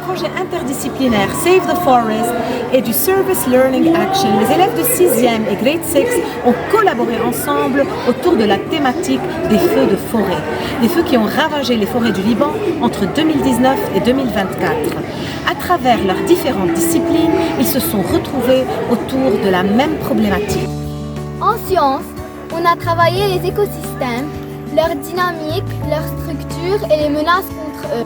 projet interdisciplinaire Save the Forest et du Service Learning Action, les élèves de 6e et grade 6 ont collaboré ensemble autour de la thématique des feux de forêt. Des feux qui ont ravagé les forêts du Liban entre 2019 et 2024. À travers leurs différentes disciplines, ils se sont retrouvés autour de la même problématique. En sciences, on a travaillé les écosystèmes, leur dynamique, leur structure et les menaces contre eux.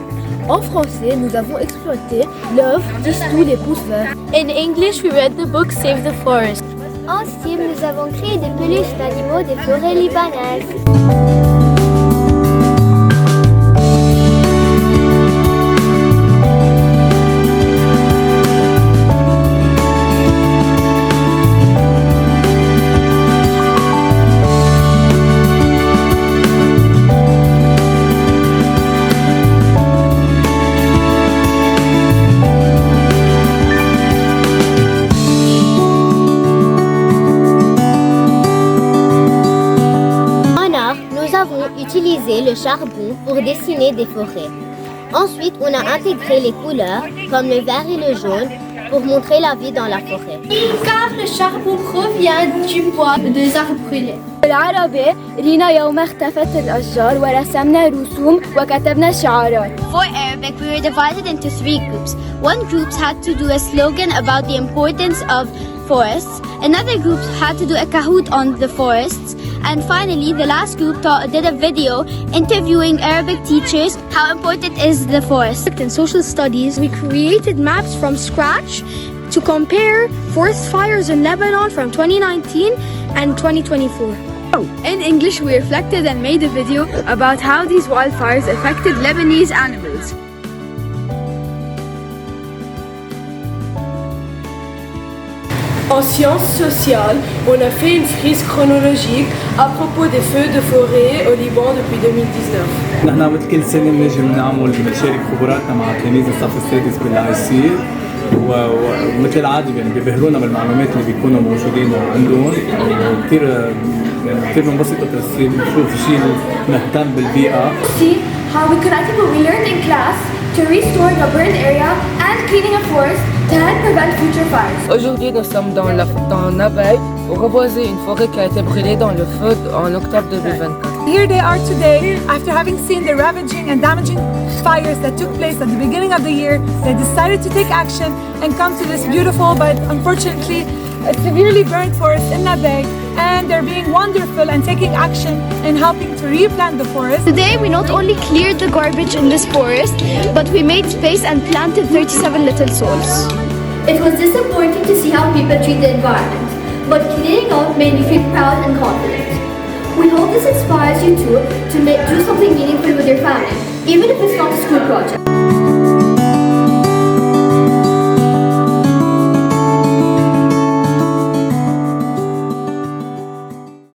En français, nous avons exploité l'œuvre Disent tous les pouces verts. In English, we read the book Save the Forest. En style, nous avons créé des peluches d'animaux des forêts libanaises. Utiliser le charbon pour dessiner des forêts. Ensuite, on a intégré les couleurs, comme le vert et le jaune, pour montrer la vie dans la forêt. Car le charbon provient du bois des arbres brûlés. بالعربي رينا يوم اختفت الأشجار ورسمنا رسوم وكتبنا شعارات. For Arabic, we were divided into 3 groups. One group had to do a slogan about the importance of forests. Another group had to do a kahoot on the forests. And finally, the last group did a video interviewing Arabic teachers how important is the forest. In social studies, we created maps from scratch to compare forest fires in Lebanon from 2019 and 2024. In English, we reflected and made a video about how these wildfires affected Lebanese animals. En sciences sociales, on a fait une frise chronologique à propos des feux de forêt au Liban depuis 2019. نحن مثل كل سنة بنجي بنشارك خبراتنا مع تلاميذ الصف السادس باللي يصير ومثل العادة يعني بيبهرونا بالمعلومات اللي بيكونوا موجودين عندهم وكثير كثير بنبسط نشوف شيء مهتم بالبيئة. See how we connected what we learned in class to restoring a burned area and cleaning a forest to help prevent future fires. Aujourd'hui, nous sommes dans Nabaï pour reboiser une forêt qui a été brûlée dans le feu en octobre 2024. Here they are today, after having seen the ravaging and damaging fires that took place at the beginning of the year. They decided to take action and come to this beautiful but unfortunately severely burned forest in Nabaï, and they're being wonderful and taking action and helping to replant the forest. Today, we not only cleared the garbage in this forest, but we made space and planted 37 little souls. It was disappointing to see how people treat the environment, but cleaning up made me feel proud and confident. We hope this inspires you too to do something meaningful with your family, even if it's not a school project.